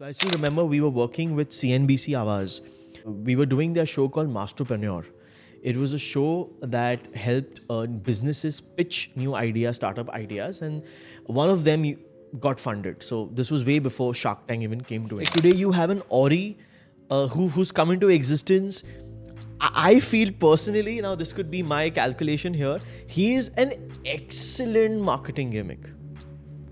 So I still remember we were working with CNBC Awaz. We were doing their show called Entrepreneurial. It was a show that helped businesses pitch new ideas, startup ideas, and one of them got funded. So this was way before Shark Tank even came to it. Today you have an Orry who's come into existence. I feel personally, now this could be my calculation here, he is an excellent marketing gimmick.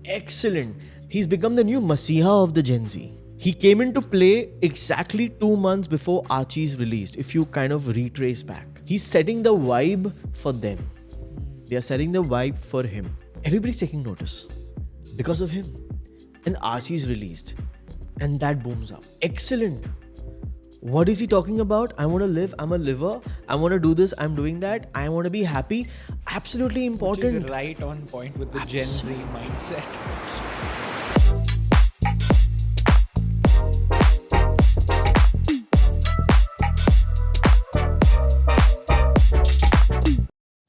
Excellent. He's become the new Masiha of the Gen Z. He came into play exactly 2 months before Archie's released, if you kind of retrace back. He's setting the vibe for them. They are setting the vibe for him. Everybody's taking notice because of him. And Archie's released. And that booms up. Excellent. What is he talking about? I want to live. I'm a liver. I want to do this. I'm doing that. I want to be happy. Absolutely important. Which is right on point with the Gen Z mindset.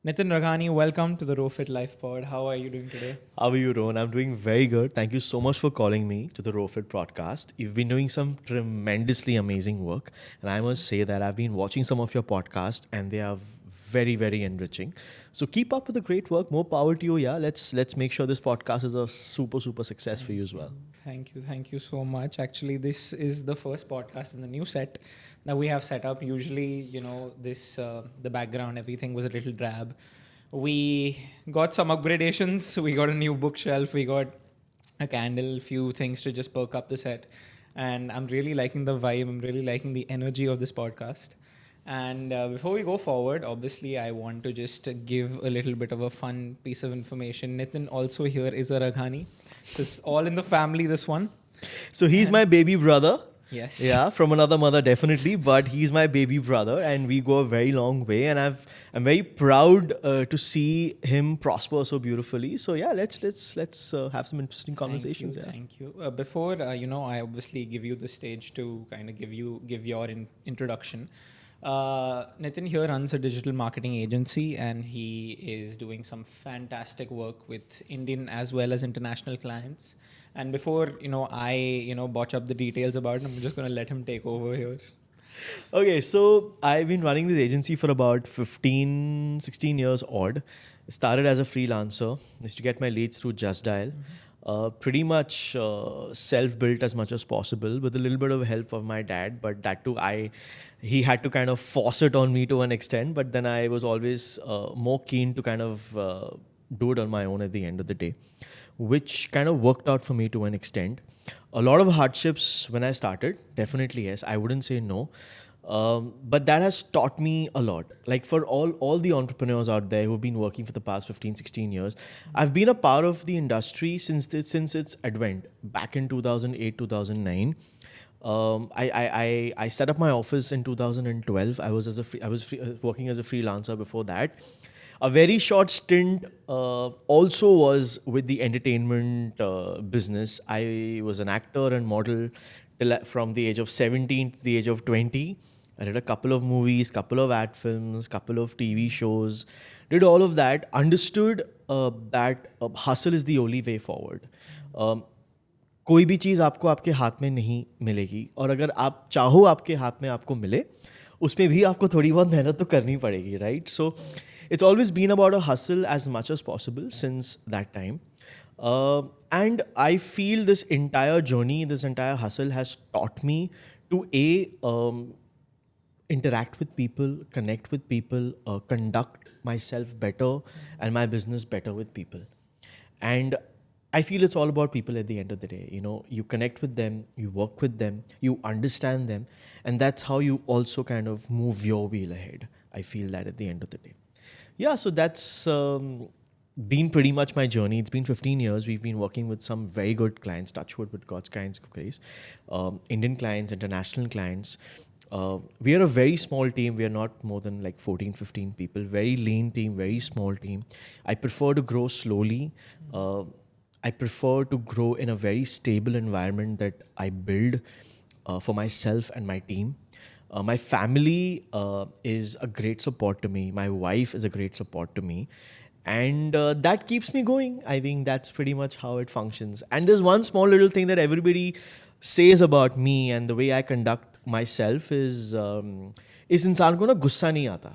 Nitin Raghani, welcome to the ROHFIT LifePod. How are you doing today? How are you, Rohan? I'm doing very good. Thank you so much for calling me to the ROHFIT podcast. You've been doing some tremendously amazing work. And I must say that I've been watching some of your podcasts and they are very, very enriching. So keep up with the great work. More power to you. Yeah, let's make sure this podcast is a super success for you as well. Thank you so much. Actually, this is the first podcast in the new set that we have set up. Usually, the background, everything was a little drab. We got some upgradations. We got a new bookshelf. We got a candle, few things to just perk up the set. And I'm really liking the vibe. I'm really liking the energy of this podcast. And before we go forward, obviously, I want to just give a little bit of a fun piece of information. Nitin also here is a Raghani. So it's all in the family, this one. So he's my baby brother. Yes. Yeah, from another mother, definitely. But he's my baby brother and we go a very long way. And I'm very proud to see him prosper so beautifully. So yeah, let's have some interesting conversations. Thank you. Before, I obviously give you the stage to kind of give your introduction. Nitin here runs a digital marketing agency and he is doing some fantastic work with Indian as well as international clients. And before, I botch up the details about it, I'm just going to let him take over here. Okay, so I've been running this agency for about 16 years odd. Started as a freelancer. Used to get my leads through Just Dial. Pretty much self-built as much as possible with a little bit of help of my dad. But that too, he had to kind of force it on me to an extent. But then I was always more keen to kind of do it on my own at the end of the day, which kind of worked out for me to an extent. A lot of hardships when I started, definitely yes, I wouldn't say no. But that has taught me a lot. Like for all the entrepreneurs out there who've been working for the past 15, 16 years, I've been a part of the industry since its advent, back in 2008, 2009. I set up my office in 2012. I was working as a freelancer before that. A very short stint also was with the entertainment business. I was an actor and model from the age of 17 to the age of 20. I did a couple of movies, couple of ad films, couple of TV shows. Did all of that. Understood that hustle is the only way forward. कोई भी चीज़ आपको आपके हाथ में नहीं मिलेगी और अगर आप चाहो आपके हाथ में आपको मिले उसमें भी आपको थोड़ी बहुत मेहनत तो करनी पड़ेगी, right? So it's always been about a hustle as much as possible since that time. And I feel this entire journey, this entire hustle has taught me to interact with people, connect with people, conduct myself better and my business better with people. And I feel it's all about people at the end of the day. You connect with them, you work with them, you understand them, and that's how you also kind of move your wheel ahead. I feel that at the end of the day. Yeah, so that's been pretty much my journey. It's been 15 years. We've been working with some very good clients, touch wood with God's kinds of grace. Indian clients, international clients. We are a very small team. We are not more than like 14, 15 people. Very lean team, very small team. I prefer to grow slowly. I prefer to grow in a very stable environment that I build for myself and my team. My family is a great support to me. My wife is a great support to me. And that keeps me going. I think that's pretty much how it functions. And there's one small little thing that everybody says about me and the way I conduct myself is इस इंसान को ना गुस्सा नहीं आता.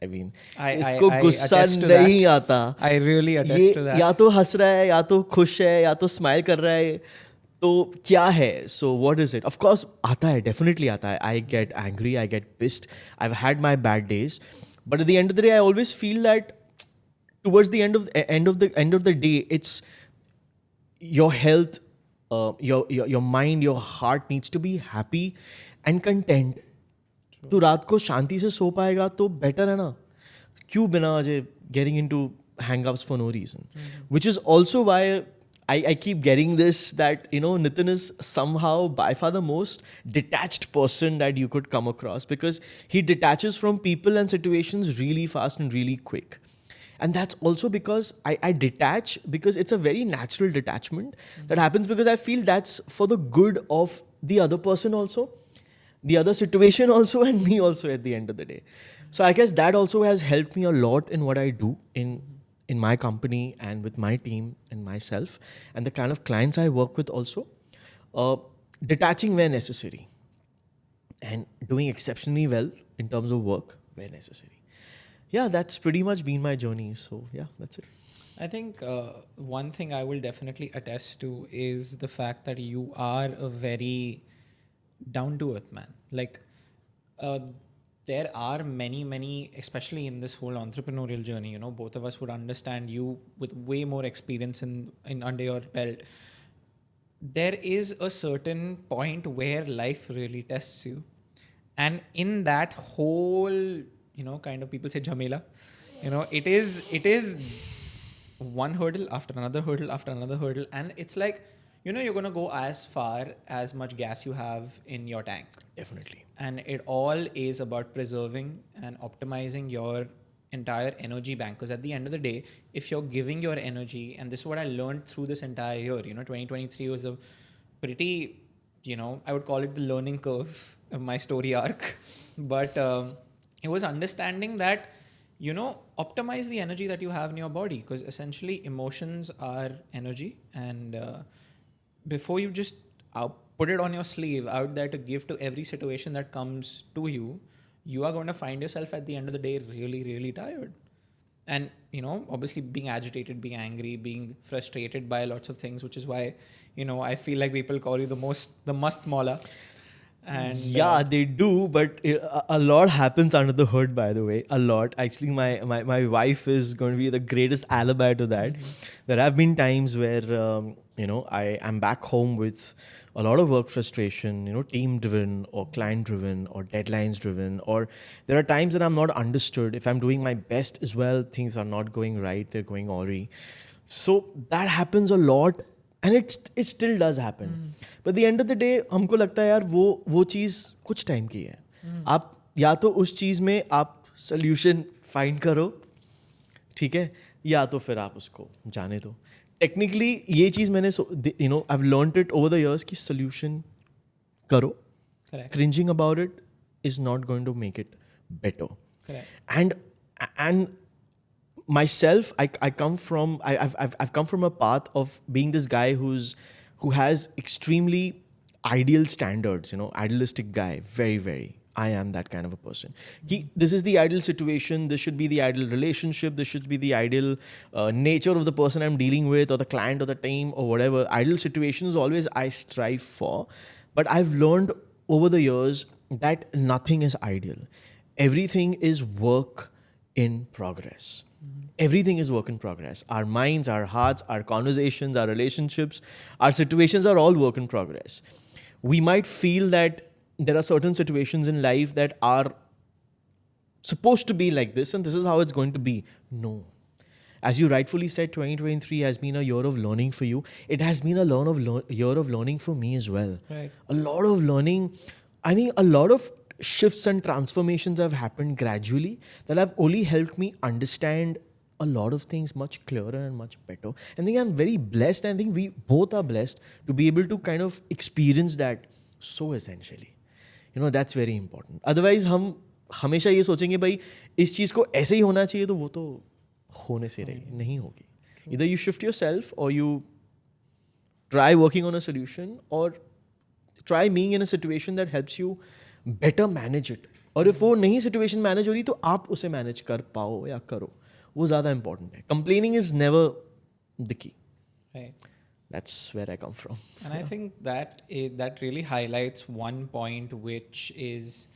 I mean, इसको I गुस्सा attest to नहीं that. आता. I really attest ये to that. या तो हंस रहा है, या तो खुश है, या तो स्माइल कर रहा है. तो क्या है? So what is it? Of course आता है, definitely आता है. I get angry, I get pissed. I've had my bad days, but at the end of the day, I always feel that towards the end of the day, it's your health, your mind, your heart needs to be happy and content. तो रात को शांति से सो पाएगा तो better है ना. क्यों बिना Ajay getting into hang-ups for no reason. Which is also why I keep getting this, that Nitin is somehow by far the most detached person that you could come across, because he detaches from people and situations really fast and really quick. And that's also because I detach because it's a very natural detachment that happens, because I feel that's for the good of the other person also, the other situation also, and me also at the end of the day. So I guess that also has helped me a lot in what I do in my company and with my team and myself and the kind of clients I work with also. Detaching where necessary and doing exceptionally well in terms of work where necessary. Yeah, that's pretty much been my journey. So yeah, that's it. I think one thing I will definitely attest to is the fact that you are a very down to earth man. Like, there are many, especially in this whole entrepreneurial journey, both of us would understand, you with way more experience in under your belt. There is a certain point where life really tests you. And in that whole, kind of, people say jhamela, it is one hurdle after another hurdle after another hurdle. And it's like, you're going to go as far as much gas you have in your tank. Definitely. And it all is about preserving and optimizing your entire energy bank. Because at the end of the day, if you're giving your energy, and this is what I learned through this entire year, 2023 was a pretty, I would call it the learning curve of my story arc. But it was understanding that, optimize the energy that you have in your body, because essentially emotions are energy. And before you just put it on your sleeve out there to give to every situation that comes to you, you are going to find yourself at the end of the day really, really tired. And, obviously being agitated, being angry, being frustrated by lots of things, which is why, I feel like people call you the mast mauler. And yeah, they do, but a lot happens under the hood, by the way. A lot. Actually, my wife is going to be the greatest alibi to that. There have been times where, I am back home with a lot of work frustration, team driven or client driven or deadlines driven. Or there are times that I'm not understood. If I'm doing my best as well, things are not going right. They're going Orry. So that happens a lot. And it still does happen. But at the end of the day, हमको लगता है यार वो चीज़ कुछ time की है. आप या तो उस चीज़ में आप solution find करो, ठीक है, या तो फिर आप उसको जाने दो. Technically ये चीज़ मैंने I've learned it over the years कि solution करो. Correct. Cringing about it is not going to make it better. Correct. And myself, I've come from a path of being this guy who has extremely ideal standards, idealistic guy, very, very. I am that kind of a person. This is the ideal situation. This should be the ideal relationship. This should be the ideal nature of the person I'm dealing with, or the client, or the team, or whatever. Ideal situations always I strive for. But I've learned over the years that nothing is ideal. Everything is work in progress. Everything is work in progress. Our minds, our hearts, our conversations, our relationships, our situations are all work in progress. We might feel that there are certain situations in life that are supposed to be like this and this is how it's going to be. No. As you rightfully said, 2023 has been a year of learning for you. It has been a year of learning for me as well. Right. A lot of learning. I think a lot of shifts and transformations have happened gradually that have only helped me understand a lot of things much clearer and much better. I think I'm very blessed. I think we both are blessed to be able to kind of experience that so essentially. That's very important. Otherwise, हम हमेशा ये सोचेंगे भाई इस चीज़ को ऐसे ही होना चाहिए तो वो तो होने से नहीं होगी. Either you shift yourself or you try working on a solution or try being in a situation that helps you better manage it. और if वो नहीं situation manage हो रही तो आप उसे manage कर पाओ या करो, वो ज़्यादा important है. Complaining is never the key. Right. That's where I come from. And I think that that really highlights one point, which is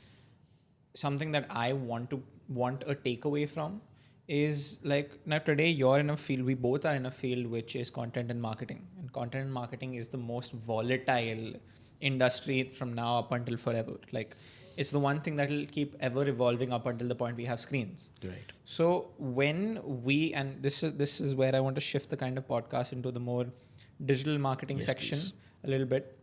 something that I want a takeaway from, is like, now today you're in a field, we both are in a field which is content and marketing. And content and marketing is the most volatile industry from now up until forever. Like, it's the one thing that will keep ever evolving up until the point we have screens. Right. So when we, and this is where I want to shift the kind of podcast into the more digital marketing section, please, a little bit,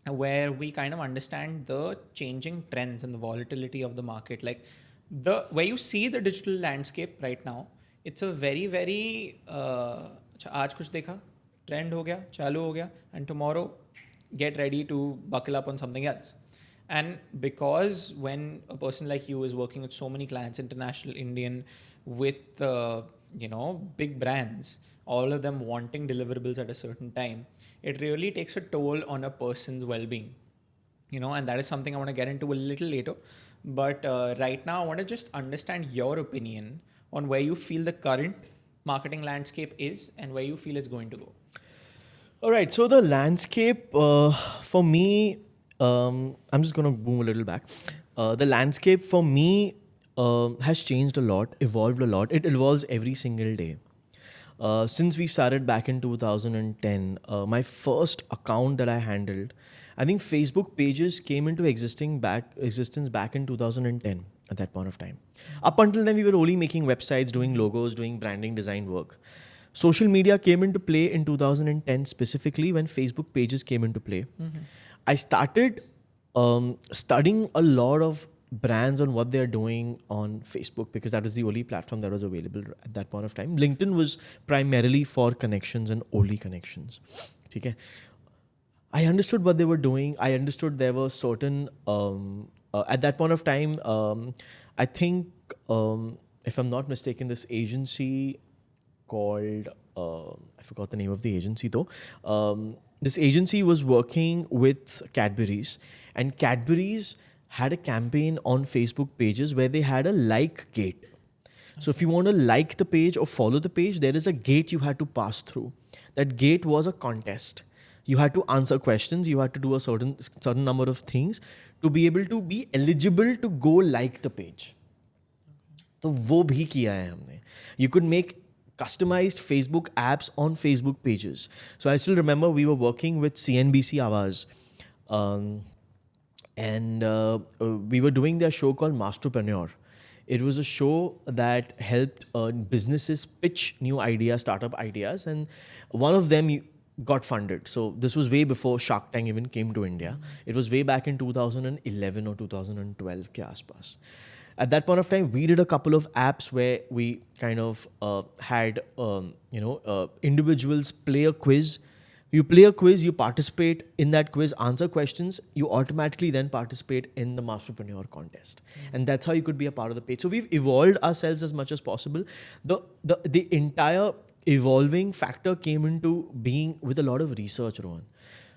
where we kind of understand the changing trends and the volatility of the market. Like where you see the digital landscape right now, it's a very, very aaj kuch dekha, trend ho gaya, chalu ho gaya, and tomorrow get ready to buckle up on something else. And because when a person like you is working with so many clients, international, Indian, with big brands, all of them wanting deliverables at a certain time, it really takes a toll on a person's well-being. And that is something I want to get into a little later. But right now, I want to just understand your opinion on where you feel the current marketing landscape is and where you feel it's going to go. All right. So the landscape for me, I'm just going to boom a little back. The landscape for me has changed a lot, evolved a lot. It evolves every single day. Since we started back in 2010, my first account that I handled, I think Facebook pages came into existence back in 2010 at that point of time. Up until then, we were only making websites, doing logos, doing branding, design work. Social media came into play in 2010 specifically when Facebook pages came into play. Mm-hmm. I started studying a lot of brands on what they're doing on Facebook because that was the only platform that was available at that point of time. LinkedIn was primarily for connections and only connections. Okay. I understood what they were doing. I understood there were certain, at that point of time, I think, if I'm not mistaken, this agency called, I forgot the name of the agency though. This agency was working with Cadbury's, and Cadbury's had a campaign on Facebook pages where they had a like gate. So if you want to like the page or follow the page, there is a gate you had to pass through. That gate was a contest. You had to answer questions. You had to do a certain number of things to be able to be eligible to go like the page. तो वो भी किया है हमने. You could make customized Facebook apps on Facebook pages. So I still remember we were working with CNBC Awaaz. And we were doing their show called Entrepreneurial. It was a show that helped businesses pitch new ideas, startup ideas, and one of them got funded. So this was way before Shark Tank even came to India. It was way back in 2011 or 2012 ke aaspas. At that point of time, we did a couple of apps where we kind of had individuals play a quiz. You play a quiz, you participate in that quiz, answer questions, you automatically then participate in the Masterpreneur contest. Mm-hmm. And that's how you could be a part of the page. So we've evolved ourselves as much as possible. The entire evolving factor came into being with a lot of research, Rohan.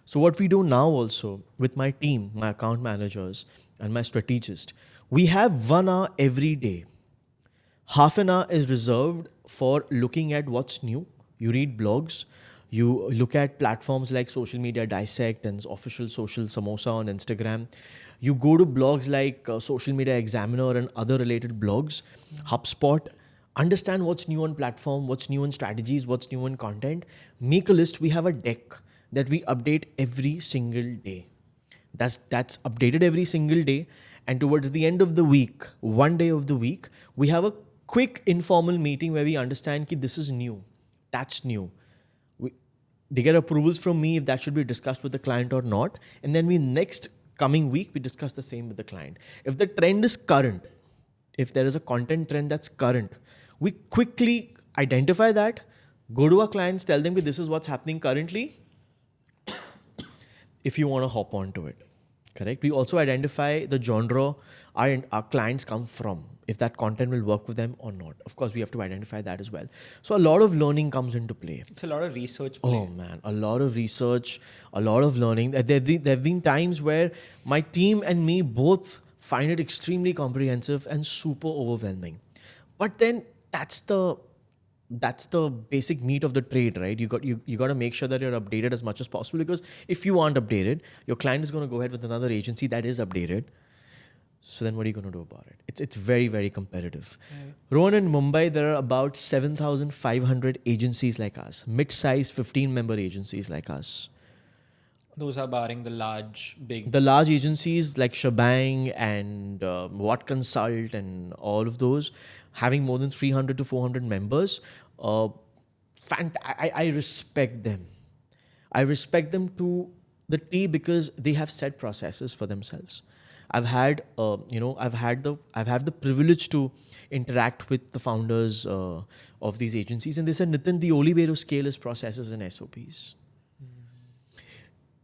So what we do now also with my team, my account managers and my strategist, we have 1 hour every day. Half an hour is reserved for looking at what's new. You read blogs. You look at platforms like Social Media Dissect and Official Social Samosa on Instagram. You go to blogs like Social Media Examiner and other related blogs, HubSpot. Understand what's new on platform, what's new in strategies, what's new in content. Make a list. We have a deck that we update every single day. That's updated every single day. And towards the end of the week, one day of the week, we have a quick informal meeting where we understand that this is new, that's new. They get approvals from me if that should be discussed with the client or not. And then next coming week, we discuss the same with the client. If the trend is current, if there is a content trend that's current, we quickly identify that, go to our clients, tell them that this is what's happening currently. If you want to hop onto it, correct? We also identify the genre our clients come from. if that content will work with them or not. Of course, we have to identify that as well. So a lot of learning comes into play. It's a lot of research play. Oh man, a lot of research, a lot of learning. There have been times where my team and me both find it extremely comprehensive and super overwhelming. But then that's the basic meat of the trade, right? You got to make sure that you're updated as much as possible, because if you aren't updated, your client is going to go ahead with another agency that is updated. So then what are you going to do about it? It's very, very competitive. Right. Rohan, in Mumbai, there are about 7,500 agencies like us, mid-size 15-member agencies like us. Those are barring the large, big. The large agencies like Shebang and What Consult and all of those, having more than 300 to 400 members, I respect them. I respect them to the T, because they have set processes for themselves. I've had the privilege to interact with the founders of these agencies, and they said, Nitin, the only way to scale is processes and SOPs.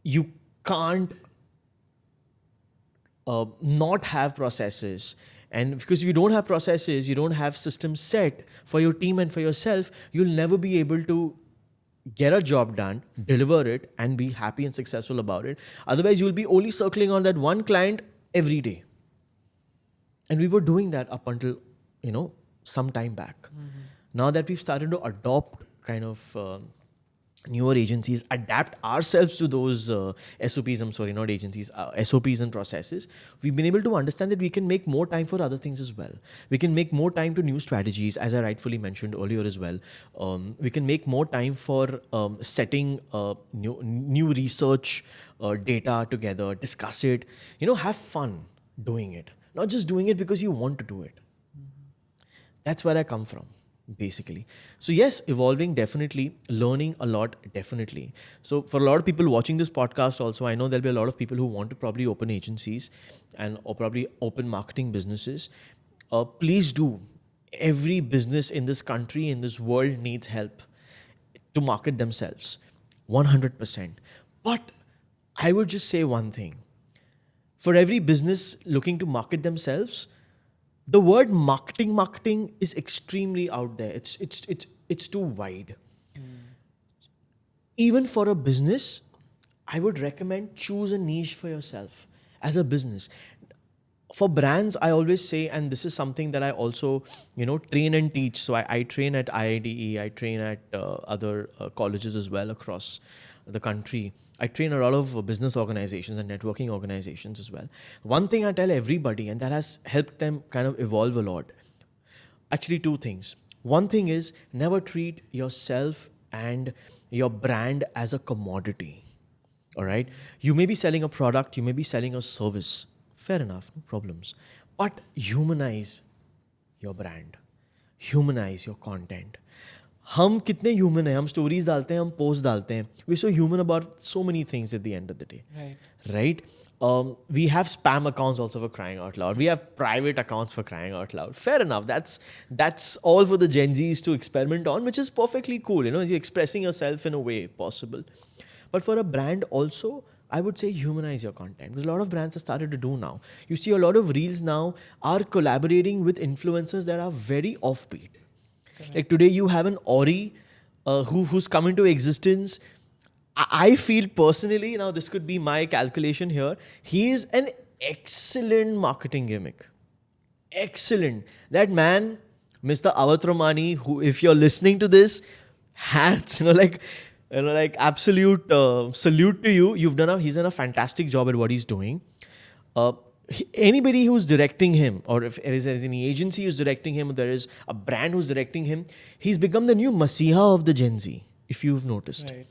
You can't not have processes. And because if you don't have processes, you don't have systems set for your team and for yourself, you'll never be able to get a job done, deliver it, and be happy and successful about it. Otherwise, you'll be only circling on that one client every day. And we were doing that up until, some time back. Mm-hmm. Now that we've started to adopt kind of newer agencies, adapt ourselves to those SOPs, not agencies, SOPs and processes, we've been able to understand that we can make more time for other things as well. We can make more time to new strategies, as I rightfully mentioned earlier as well. We can make more time for setting new research data together, discuss it, have fun doing it. Not just doing it because you want to do it. Mm-hmm. That's where I come from, basically. So yes, evolving, definitely. Learning a lot, definitely. So for a lot of people watching this podcast also, I know there'll be a lot of people who want to probably open agencies or probably open marketing businesses. Please do. Every business in this country, in this world, needs help to market themselves. 100%. But I would just say one thing. For every business looking to market themselves, the word marketing is extremely out there. It's too wide. Even for a business, I would recommend choose a niche for yourself as a business. For brands, I always say, and this is something that I also, train and teach. So I train at IIDE, I train at other colleges as well across the country. I train a lot of business organizations and networking organizations as well. One thing I tell everybody, and that has helped them kind of evolve a lot. Actually, two things. One thing is, never treat yourself and your brand as a commodity. All right? You may be selling a product, you may be selling a service. Fair enough, no problems. But humanize your brand. Humanize your content. हम कितने human हैं, हम stories डालते हैं, हम post डालते हैं. We're so human about so many things at the end of the day. Right? We have spam accounts also, for crying out loud. We have private accounts for crying out loud. Fair enough. That's all for the Gen Zs to experiment on, which is perfectly cool. You're expressing yourself in a way possible. But for a brand also, I would say humanize your content. Because a lot of brands have started to do now. You see a lot of reels now are collaborating with influencers that are very offbeat. Like today you have an Orry who's come into existence. I feel personally, now this could be my calculation here, he is an excellent marketing gimmick. Excellent. That man, Mr. Avatramani, who, if you're listening to this, hats, like absolute salute to you. He's done a fantastic job at what he's doing. Anybody who's directing him, or if there is any agency who's directing him, or there is a brand who's directing him, he's become the new Masiha of the Gen Z, if you've noticed. Right.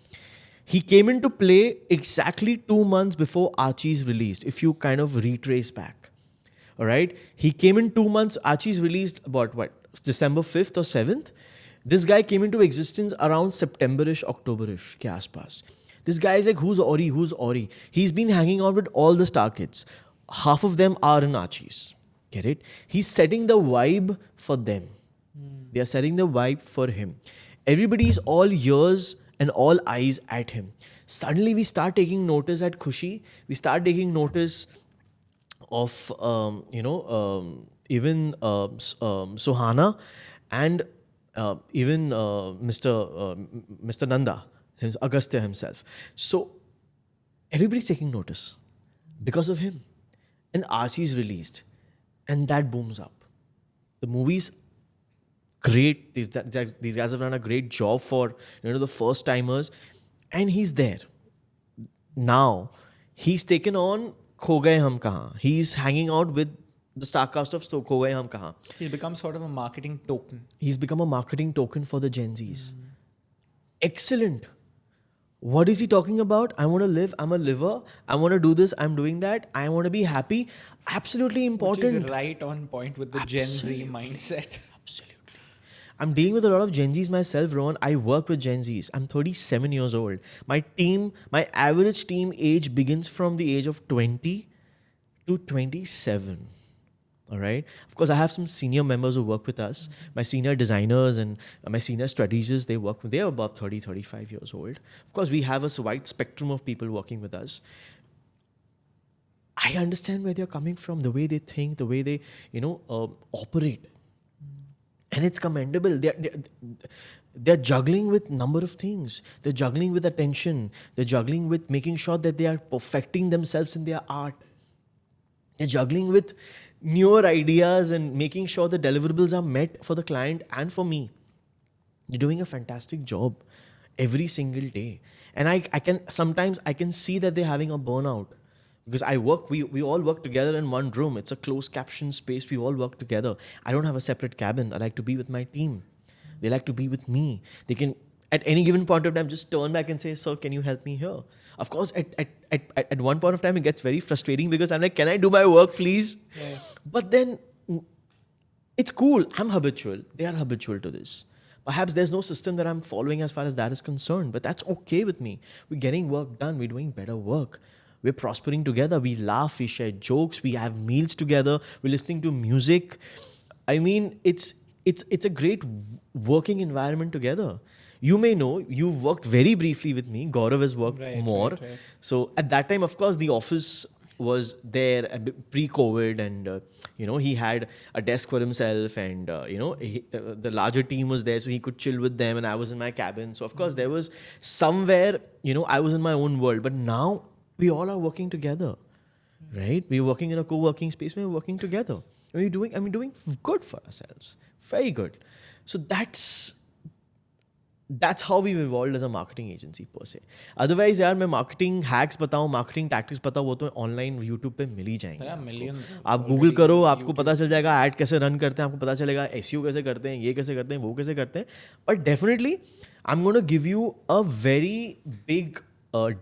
He came into play exactly 2 months before Archie's released, if you kind of retrace back. All right? He came in 2 months, Archie's released about December 5th or 7th? This guy came into existence around September-ish, October-ish, ke aaspaas. This guy is like, who's Orry? He's been hanging out with all the star kids. Half of them are in Archie's. Get it? He's setting the vibe for them. They are setting the vibe for him. Everybody's all ears and all eyes at him. Suddenly we start taking notice at Khushi. We start taking notice of, even Sohana, and even Mr. Nanda, Agastya himself. So everybody's taking notice because of him. And Archie's released, and that booms up. The movie's great. These guys have done a great job for the first timers, and he's there. Now he's taken on Kho Gaye Hum Kahan. He's hanging out with the star cast of Kho Gaye Hum Kahan. He's become sort of a marketing token. He's become a marketing token for the Gen Zs. Excellent. What is he talking about? I want to live. I'm a liver. I want to do this. I'm doing that. I want to be happy. Absolutely important. Which is right on point with the Gen Z mindset. Absolutely. I'm dealing with a lot of Gen Zs myself, Rohan. I work with Gen Zs. I'm 37 years old. My average team age begins from the age of 20 to 27. All right. Of course, I have some senior members who work with us. My senior designers and my senior strategists, they're about 30, 35 years old. Of course, we have a wide spectrum of people working with us. I understand where they're coming from, the way they think, the way they, operate. And it's commendable. They're juggling with number of things. They're juggling with attention. They're juggling with making sure that they are perfecting themselves in their art. They're juggling with newer ideas and making sure the deliverables are met for the client and for me. They're doing a fantastic job every single day. And I can see that they're having a burnout. Because we all work together in one room. It's a closed caption space. We all work together. I don't have a separate cabin. I like to be with my team. They like to be with me. They can, at any given point of time, just turn back and say, "Sir, can you help me here?" Of course, at one point of time, it gets very frustrating because I'm like, "Can I do my work, please?" Yeah. But then, it's cool. I'm habitual. They are habitual to this. Perhaps there's no system that I'm following as far as that is concerned, but that's okay with me. We're getting work done. We're doing better work. We're prospering together. We laugh, we share jokes, we have meals together, we're listening to music. I mean, it's a great working environment together. You may know, you've worked very briefly with me. Gaurav has worked more. Right. So at that time, of course, the office was there pre-COVID, and he had a desk for himself, and the larger team was there, so he could chill with them, and I was in my cabin. So of course, there was somewhere, I was in my own world. But now, we all are working together, right? We're working in a co-working space. We're working together. We're doing good for ourselves. Very good. So that's how we've evolved as a marketing agency per se. Otherwise, यार मैं marketing hacks बताऊँ, marketing tactics बताऊँ, वो तो online YouTube पे मिल ही जाएंगे. आप Google करो, आपको पता चल जाएगा ad कैसे run करते हैं, आपको पता चलेगा SEO कैसे करते हैं, ये कैसे करते हैं, वो कैसे करते हैं. But definitely, I'm going to give you a very big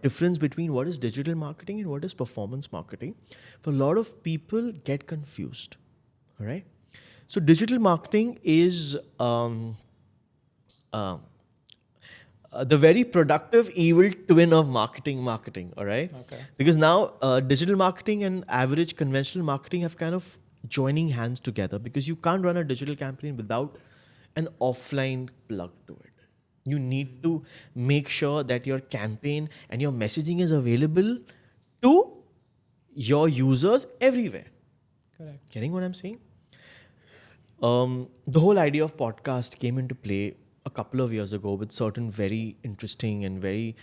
difference between what is digital marketing and what is performance marketing. For a lot of people get confused. All right. So digital marketing is the very productive evil twin of marketing. All right. Okay. Because now digital marketing and average conventional marketing have kind of joining hands together, because you can't run a digital campaign without an offline plug to it. You need to make sure that your campaign and your messaging is available to your users everywhere. Correct. Getting what I'm saying? The whole idea of podcast came into play a couple of years ago with certain very interesting and very,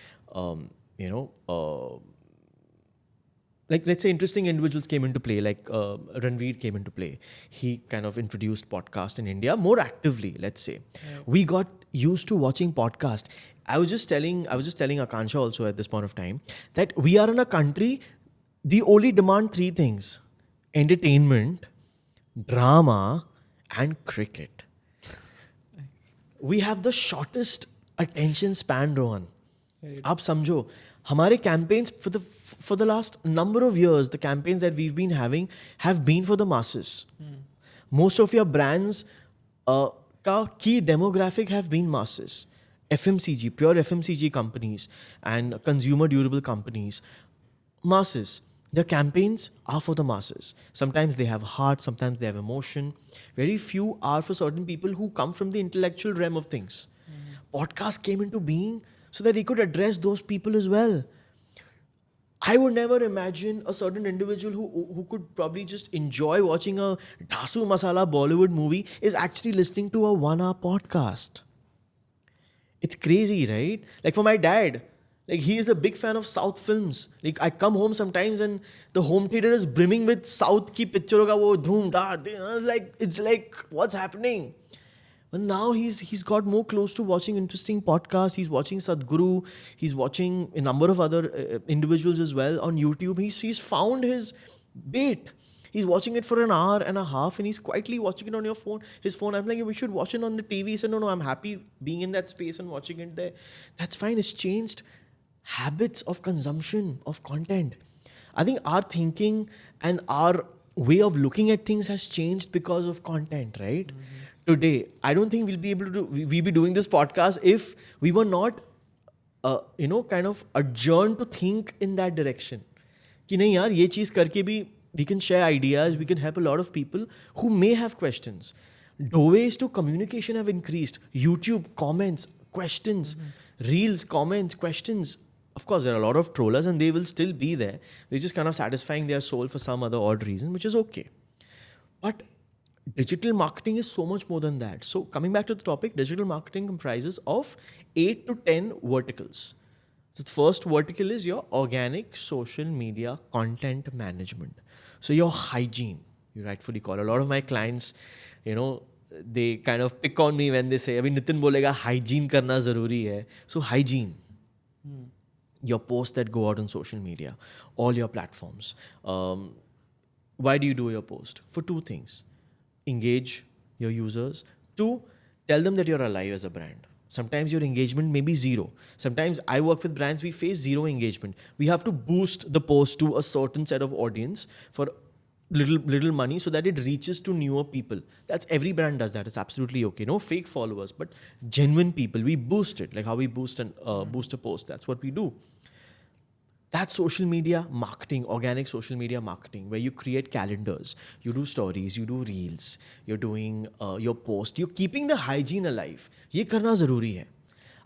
like, let's say interesting individuals came into play, like Ranveer came into play. He kind of introduced podcast in India more actively, let's say. Right. We got used to watching podcast. I was just telling Akansha also at this point of time that we are in a country, they only demand three things: entertainment, drama, and cricket. We have the shortest attention span, Rohan. Aap samjho. हमारे campaigns for the last number of years, the campaigns that we've been having have been for the masses. Most of your brands ka key demographic have been masses. FMCG, pure FMCG companies and consumer durable companies, masses. Their campaigns are for the masses. Sometimes they have heart, sometimes they have emotion. Very few are for certain people who come from the intellectual realm of things. Podcast came into being so that he could address those people as well. I would never imagine a certain individual who could probably just enjoy watching a Dasu Masala Bollywood movie is actually listening to a 1 hour podcast. It's crazy, right? Like for my dad, like he is a big fan of South films. Like I come home sometimes and the home theater is brimming with South ki picture ka wo dhoom da. Like it's like what's happening? But now he's got more close to watching interesting podcasts. He's watching Sadhguru. He's watching a number of other individuals as well on YouTube. He's found his bait. He's watching it for an hour and a half, and he's quietly watching it on your phone. His phone. I'm like, we should watch it on the TV. He said, no, I'm happy being in that space and watching it there. That's fine. It's changed habits of consumption of content. I think our thinking and our way of looking at things has changed because of content, right? Mm-hmm. Today, I don't think we'll be able to we'll be doing this podcast if we were not, kind of adjourned to think in that direction. कि नहीं यार ये चीज़ करके भी we can share ideas, we can help a lot of people who may have questions. Doorways to communication have increased. YouTube, comments, questions, reels, comments, questions. Of course, there are a lot of trollers and they will still be there. They're just kind of satisfying their soul for some other odd reason, which is okay. But digital marketing is so much more than that. So coming back to the topic, digital marketing comprises of 8 to 10 verticals. So the first vertical is your organic social media content management. So your hygiene, you rightfully call. A lot of my clients, they kind of pick on me when they say, "Abhi Nitin bolega hygiene karna zaruri hai." So hygiene, your posts that go out on social media, all your platforms. Why do you do your post? For two things: engage your users. Two, tell them that you're alive as a brand. Sometimes your engagement may be zero. Sometimes I work with brands, we face zero engagement. We have to boost the post to a certain set of audience for little money so that it reaches to newer people. That's every brand does that. It's absolutely okay. No fake followers, but genuine people. We boost it, like how we boost a post. That's what we do. That's social media marketing, organic social media marketing, where you create calendars, you do stories, you do reels, you're doing your post, you're keeping the hygiene alive. ये करना ज़रूरी है.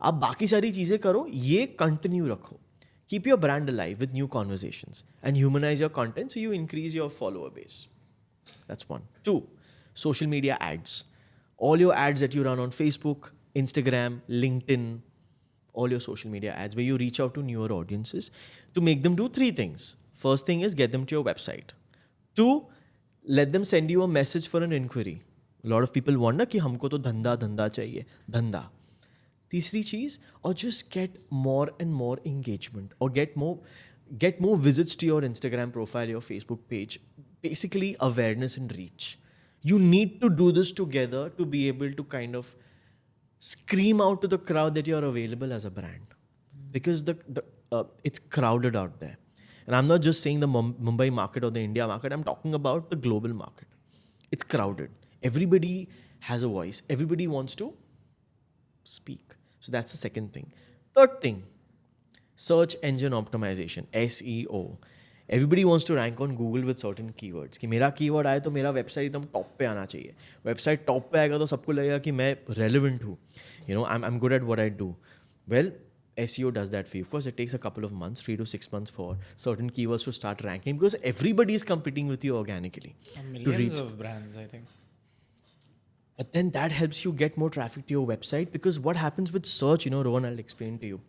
आप बाकी सारी चीज़ें करो, ये continue रखो. Keep your brand alive with new conversations and humanize your content so you increase your follower base. That's one. Two, social media ads. All your ads that you run on Facebook, Instagram, LinkedIn, all your social media ads where you reach out to newer audiences to make them do three things. First thing is get them to your website. Two, let them send you a message for an inquiry. A lot of people want कि हमको तो धंधा चाहिए, धंधा. तीसरी चीज, or just get more and more engagement or get more visits to your Instagram profile, your Facebook page. Basically awareness and reach. You need to do this together to be able to kind of scream out to the crowd that you're available as a brand, because it's crowded out there. And I'm not just saying the Mumbai market or the India market. I'm talking about the global market. It's crowded. Everybody has a voice. Everybody wants to speak. So that's the second thing. Third thing, search engine optimization, SEO. Everybody wants to rank on Google with certain keywords. कि मेरा keyword आए तो मेरा website एकदम top पे आना चाहिए. Website top पे आएगा तो सबको लगेगा कि मैं relevant हूँ. I'm good at what I do. Well, SEO does that for you. Of course, it takes a couple of months, 3 to 6 months for certain keywords to start ranking because everybody is competing with you organically. Millions of brands, I think. But then that helps you get more traffic to your website, because what happens with search, Rohan, I'll explain to you.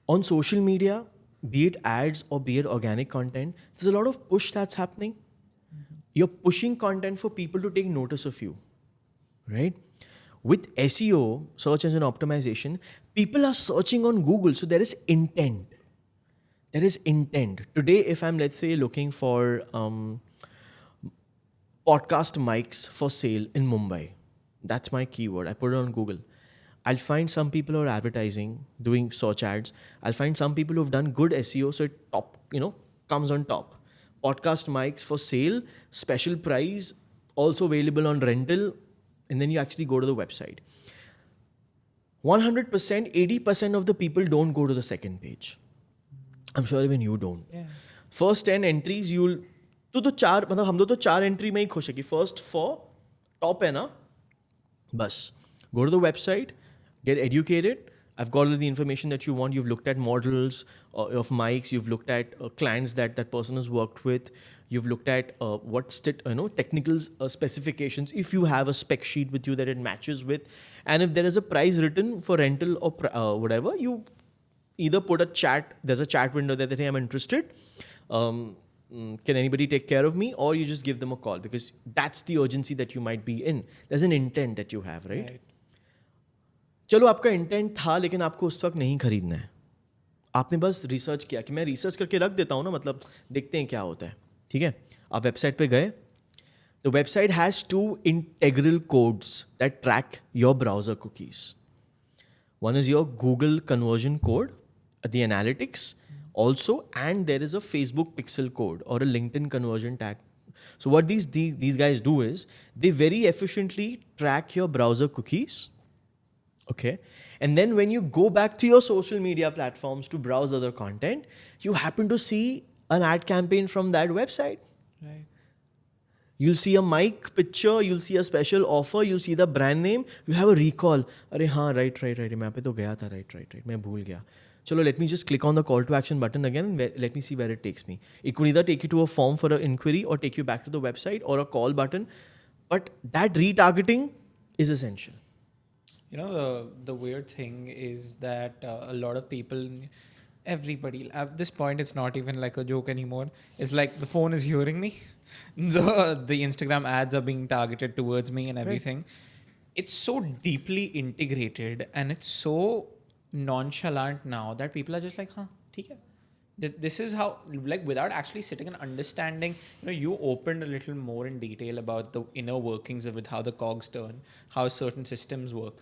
On social media, be it ads or be it organic content, there's a lot of push that's happening. Mm-hmm. You're pushing content for people to take notice of you, right? With SEO, search engine optimization, people are searching on Google, so there is intent. There is intent. Today, if I'm, let's say, looking for podcast mics for sale in Mumbai, that's my keyword. I put it on Google. I'll find some people who are advertising, doing search ads. I'll find some people who've done good SEO, so it comes on top. Podcast mics for sale, special price, also available on rental, and then you actually go to the website. 100%, 80% of the people don't go to the second page. I'm sure even you don't. Yeah. First 10 entries, you'll... तो चार, मतलब हम तो 4 entry में ही खुश है कि first 4 top है ना, बस. Go to the website, get educated, I've got all the information that you want. You've looked at models of mics. You've looked at clients that that person has worked with. You've looked at technical specifications. If you have a spec sheet with you that it matches with, and if there is a price written for rental or whatever, you either put a chat. There's a chat window there that, hey, I'm interested. Can anybody take care of me? Or you just give them a call, because that's the urgency that you might be in. There's an intent that you have, right? चलो आपका intent था, लेकिन आपको उस वक्त नहीं खरीदना है. आपने बस रिसर्च किया कि मैं रिसर्च करके रख देता हूँ ना, मतलब देखते हैं क्या होता है. ठीक है, आप वेबसाइट पे गए. The website has 2 integral codes that track your browser cookies. One is your Google conversion code, the analytics also, and there is a Facebook pixel code or a LinkedIn conversion tag. So what these guys do is they very efficiently track your browser cookies. Okay. And then when you go back to your social media platforms to browse other content, you happen to see an ad campaign from that website. Right. You'll see a mic picture, you'll see a special offer, you'll see the brand name, you have a recall. Arey haan, right, मैं यहाँ पे तो गया था, right, मैं भूल गया. Chalo, let me just click on the call to action button again and let me see where it takes me. It could either take you to a form for an inquiry or take you back to the website or a call button. But that retargeting is essential. You know, the weird thing is that a lot of people, everybody, at this point, it's not even like a joke anymore. It's like the phone is hearing me. The Instagram ads are being targeted towards me and everything. Right. It's so deeply integrated and it's so nonchalant now that people are just like, huh, theek hai. This is how, like, without actually sitting and understanding, you opened a little more in detail about the inner workings of it, how the cogs turn, how certain systems work.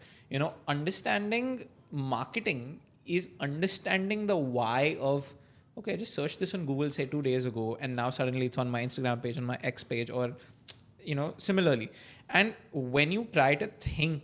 Understanding marketing is understanding the why of, okay, I just searched this on Google, say 2 days ago, and now suddenly it's on my Instagram page, on my X page, or, similarly. And when you try to think,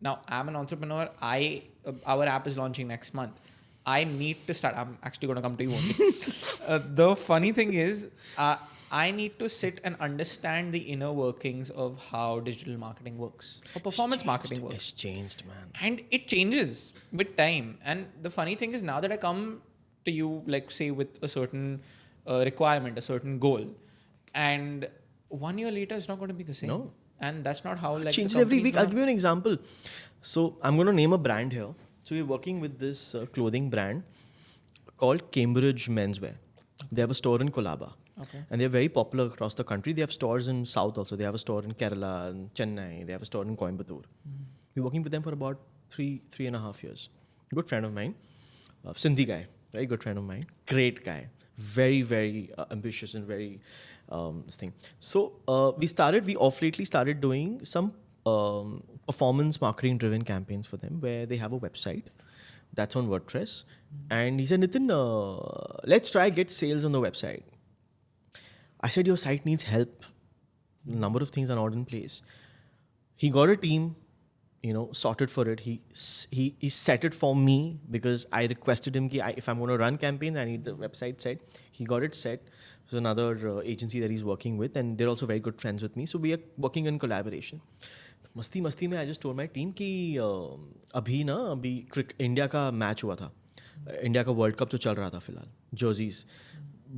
now I'm an entrepreneur, our app is launching next month. I need to start. I'm actually going to come to you only. The funny thing is, I need to sit and understand the inner workings of how digital marketing works, or performance marketing works. It's changed, man. And it changes with time. And the funny thing is, now that I come to you, like, say, with a certain requirement, a certain goal, and 1 year later, it's not going to be the same. No. And that's not how, like, changes every week. I'll give you an example. So I'm going to name a brand here. So we're working with this clothing brand called Cambridge Menswear. They have a store in Colaba. Okay. And they're very popular across the country. They have stores in South also. They have a store in Kerala and Chennai. They have a store in Coimbatore. We're working with them for about 3.5 years. Good friend of mine. Sindhi guy. Very good friend of mine. Great guy. Very, very ambitious and very this thing. So we off lately started doing some performance marketing driven campaigns for them, where they have a website that's on WordPress. And he said, Nitin, let's try get sales on the website. I said, your site needs help. A number of things are not in place. He got a team, sorted for it. He set it for me because I requested him if I'm going to run campaigns, I need the website set. He got it set. There's another agency that he's working with, and they're also very good friends with me. So we are working in collaboration. मस्ती में I just told my team कि अभी India का match हुआ था, India का world cup जो चल रहा था फिलहाल, जर्सीज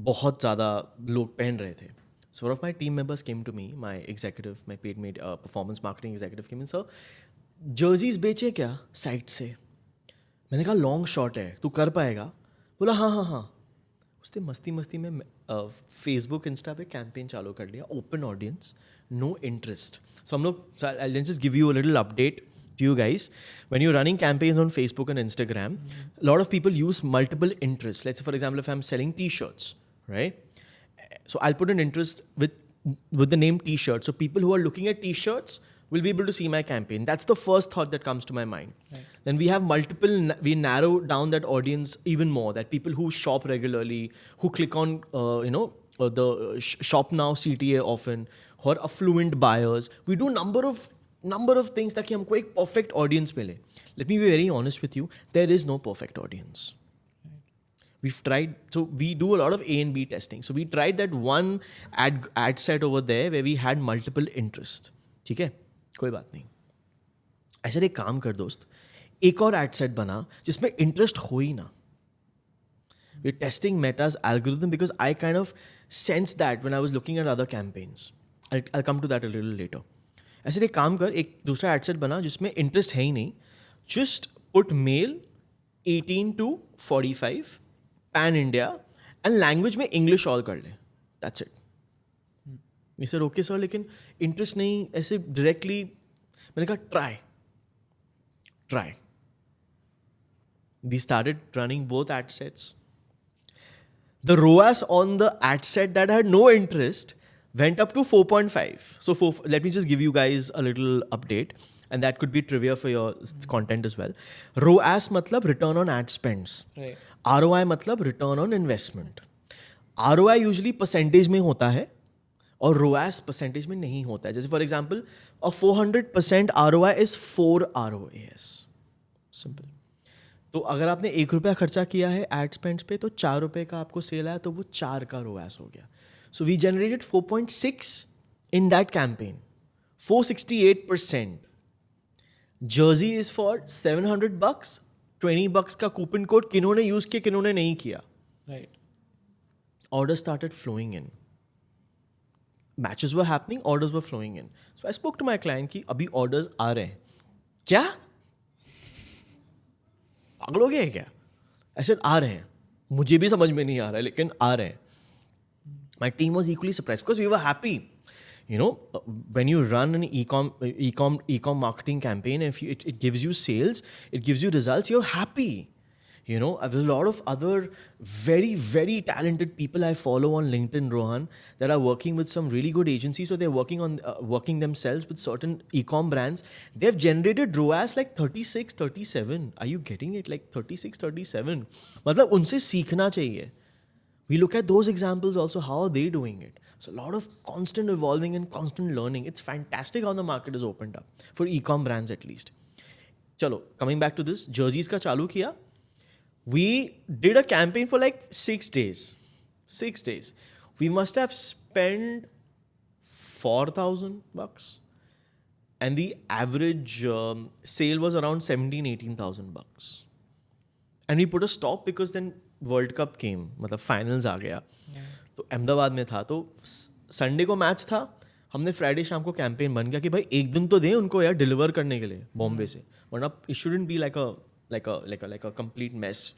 बहुत ज़्यादा लोग पहन रहे थे. So one of my team members came to me, my executive, my paid performance marketing executive came in, sir, jerseys बेचे क्या साइट से? मैंने कहा लॉन्ग शॉट है, तू कर पाएगा? बोला हाँ. उसने मस्ती में फेसबुक इंस्टा पे कैंपेन चालू कर लिया, open audience, no interest. So I'll just give you a little update to you guys. When you're running campaigns on Facebook and Instagram, a lot of people use multiple interests. Let's say, for example, if I'm selling T-shirts, right? So I'll put an interest with the name T-shirt. So people who are looking at T-shirts will be able to see my campaign. That's the first thought that comes to my mind. Right. Then we have we narrow down that audience even more, that people who shop regularly, who click on, the shop now CTA often, or affluent buyers. We do number of things that हमको एक perfect audience मिले. Let me be very honest with you. There is no perfect audience. We've tried, so we do a lot of A and B testing. So we tried that one ad set over there where we had multiple interests. ठीक है, कोई बात नहीं. I said, एक काम कर दोस्त, एक और एड सेट बना जिसमें इंटरेस्ट हो ही ना. We're testing Meta's algorithm because I kind of sensed that when I was looking at other campaigns. I'll come to that a little later. ऐसे एक काम कर, एक दूसरा एड सेट बना जिसमें इंटरेस्ट है ही नहीं. Just put male 18 to 45 pan India and language में English all कर ले. That's it. ये सर ओके सर, लेकिन इंटरेस्ट नहीं. ऐसे डायरेक्टली मैंने कहा try. We started running both ad sets. The ROAS on the ad set that had no interest went up to 4.5. So let me just give you guys a little update, and that could be trivia for your content as well. ROAS matlab return on ad spends. Right. ROI matlab return on investment. ROI usually percentage में होता है और ROAS percentage में नहीं होता है. जैसे for example, a 400% ROI is 4 ROAS. Simple. तो अगर आपने ₹1 खर्चा किया है एड स्पेंड्स पे तो ₹4 का आपको सेल आया तो वो 4 का ROAS हो गया. So we generated 4.6 in that campaign. 468%. Jersey is for $700. $20 का कूपन कोड किन्होंने यूज किया किन्होंने नहीं किया. Right. Orders started flowing in. Matches were happening, orders were flowing in. So I spoke to my client कि अभी orders आ रहे हैं. क्या? पागल हो गए क्या? ऐसे आ रहे हैं. मुझे भी समझ में नहीं आ रहा है लेकिन आ रहे हैं. My team was equally surprised because we were happy. You know, when you run an e-com marketing campaign, if it gives you sales, it gives you results, you're happy. You know, there's a lot of other very, very talented people I follow on LinkedIn, Rohan, that are working with some really good agencies. So they're working themselves with certain e-com brands. They've generated ROAS like 36, 37. Are you getting it? Like 36, 37. मतलब उनसे सीखना चाहिए. We look at those examples also. How are they doing it? So a lot of constant evolving and constant learning. It's fantastic how the market has opened up for e-com brands at least. Chalo, coming back to this, jerseys का चालू किया. We did a campaign for like 6 days. 6 days. We must have spent $4,000. And the average sale was around $17,000-18,000. And we put a stop because then World Cup came. मतलब finals आ गया. तो अहमदाबाद में था तो Sunday को मैच था. हमने Friday शाम को कैंपेन बन गया कि भाई एक दिन तो दें उनको यार डिलीवर करने के लिए बॉम्बे से, वरना it shouldn't be like a complete mess.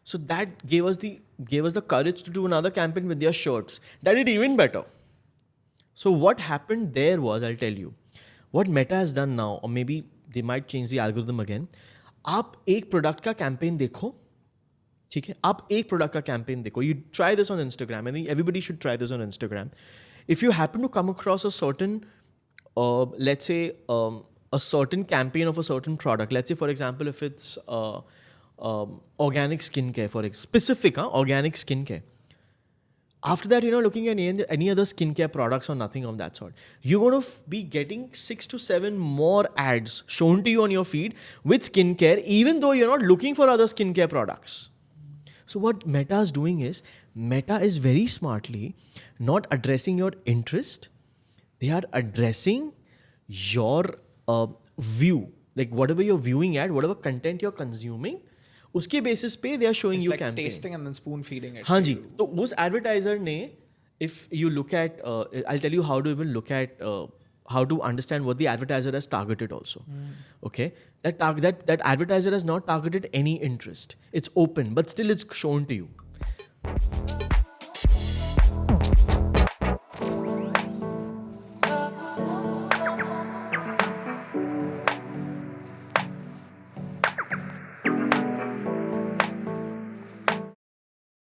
So that gave us the courage to do another campaign with their shirts. That did even better. So what happened there was, I'll tell you, what Meta has done now, or maybe they might change the algorithm again. आप एक product का campaign देखो, ठीक है, आप एक product का campaign देखो. You try this on Instagram. I think everybody should try this on Instagram. If you happen to come across a certain, let's say, a certain campaign of a certain product. Let's say, for example, if it's organic skincare, for specific organic skincare. After that, you're not looking at any other skincare products or nothing of that sort. You're going to be getting 6 to 7 more ads shown to you on your feed with skincare, even though you're not looking for other skincare products. So what Meta is doing is, Meta is very smartly not addressing your interest. They are addressing your view, like whatever you're viewing at, whatever content you're consuming, उसके basis पे they are showing It's you like campaign. tasting and then spoon feeding it. हाँ जी, तो उस advertiser ने, if you look at, I'll tell you how to even look at how to understand what the advertiser has targeted also. Okay, that advertiser has not targeted any interest. It's open, but still it's shown to you.